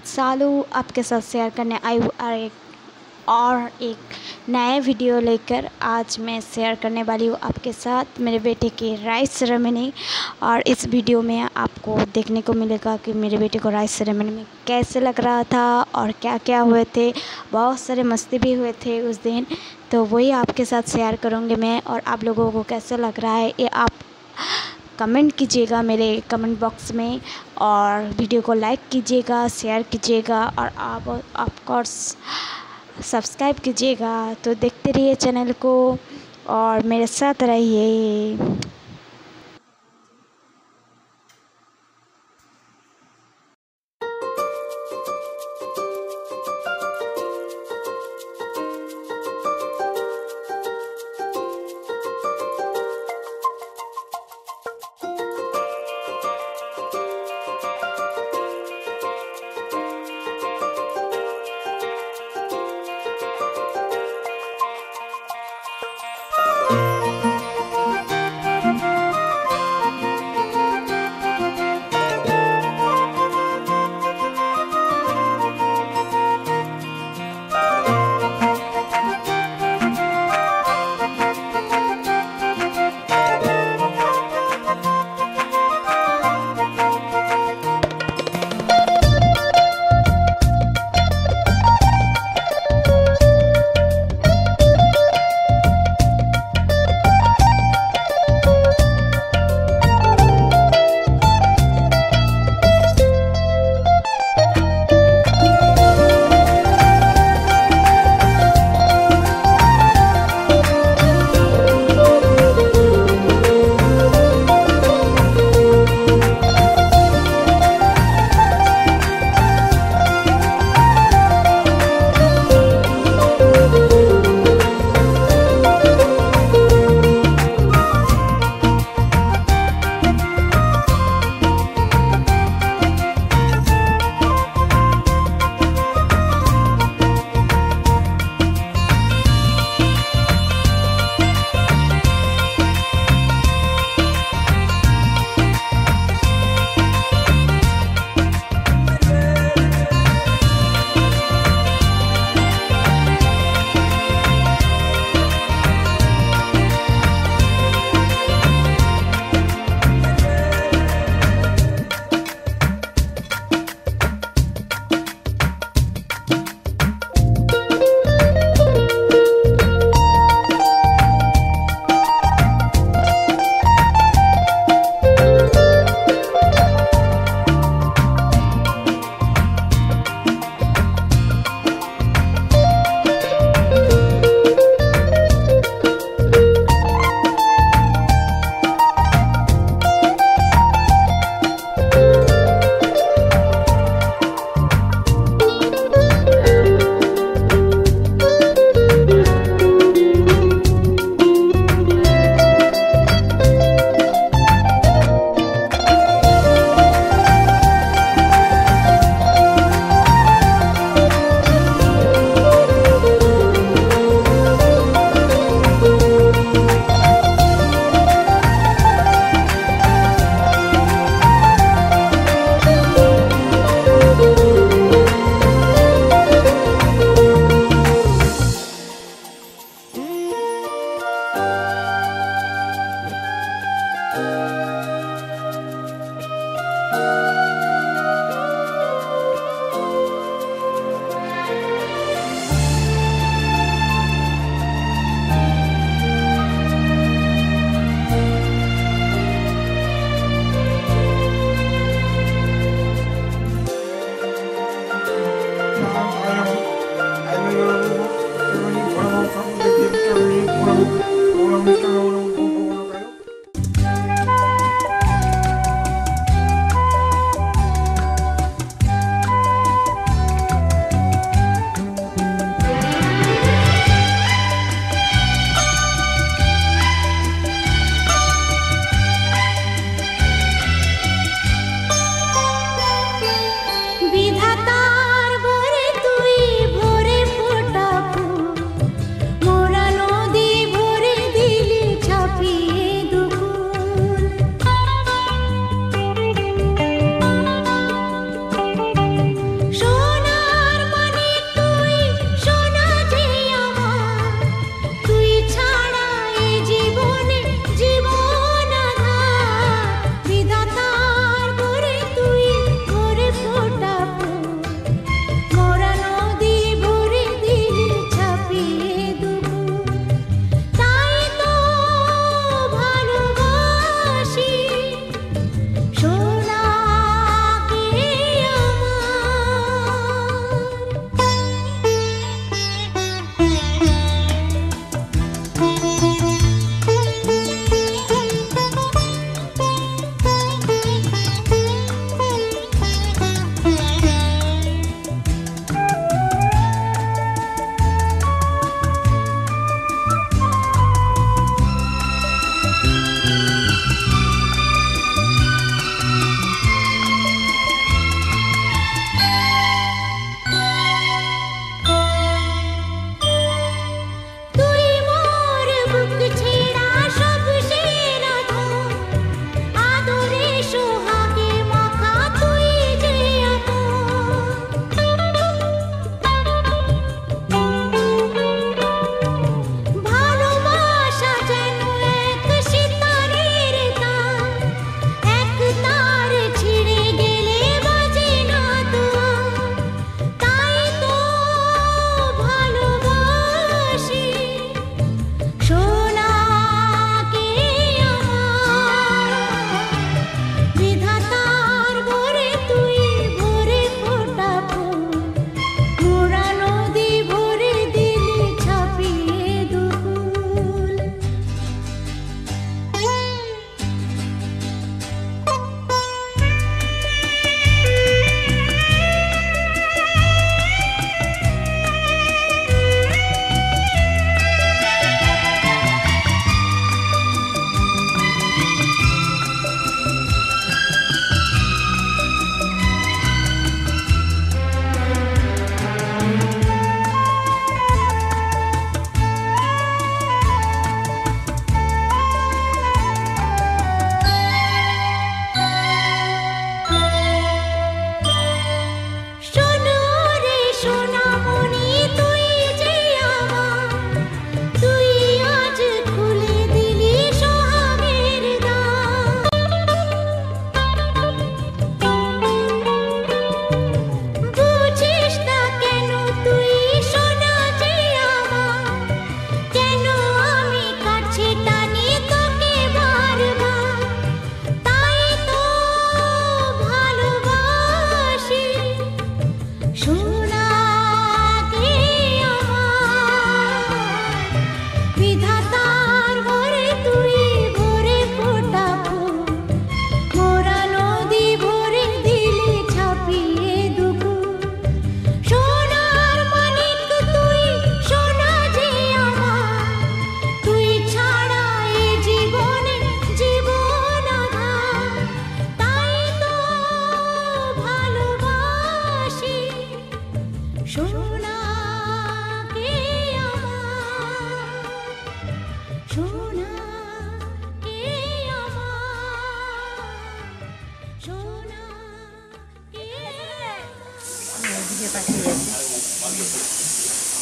सालू आपके साथ शेयर करने आई हूँ और एक नए वीडियो लेकर। आज मैं शेयर करने वाली हूँ आपके साथ मेरे बेटे की राइस सेरेमनी। और इस वीडियो में आपको देखने को मिलेगा कि मेरे बेटे को राइस सेरेमनी में कैसे लग रहा था और क्या क्या हुए थे। बहुत सारे मस्ती भी हुए थे उस दिन, तो वही आपके साथ शेयर करूँगी मैं। और आप लोगों को कैसे लग रहा है ये आप कमेंट कीजिएगा मेरे कमेंट बॉक्स में, और वीडियो को लाइक कीजिएगा, शेयर कीजिएगा और आप ऑफ कोर्स सब्सक्राइब कीजिएगा। तो देखते रहिए चैनल को और मेरे साथ रहिए।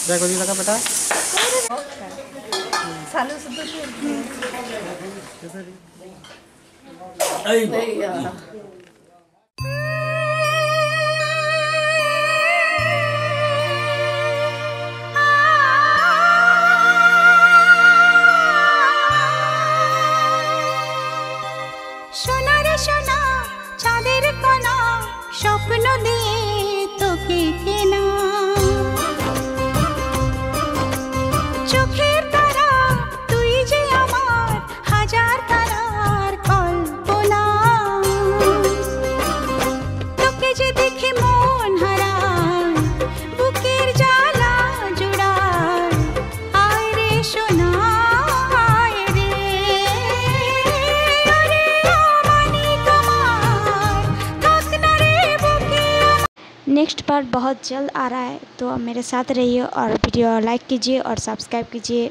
দেখো দি লাগা বেটা सालों से तो সোনা রে সোনা চাঁদের কোনা স্বপ্ন দিয়ে তোকে কেনা চোখের তারা তুই যে আমার হাজার তারার কল্পনা তোকে যে দেখে মন হারায় বুকের জ্বালা জোড়ায় আয় রে সোনা আয় রে আরে আমানি তোমার থাক না রে বুকে। नेक्स्ट पार्ट बहुत जल्द आ रहा है, तो आप मेरे साथ रहिए और वीडियो लाइक कीजिए और सब्सक्राइब कीजिए।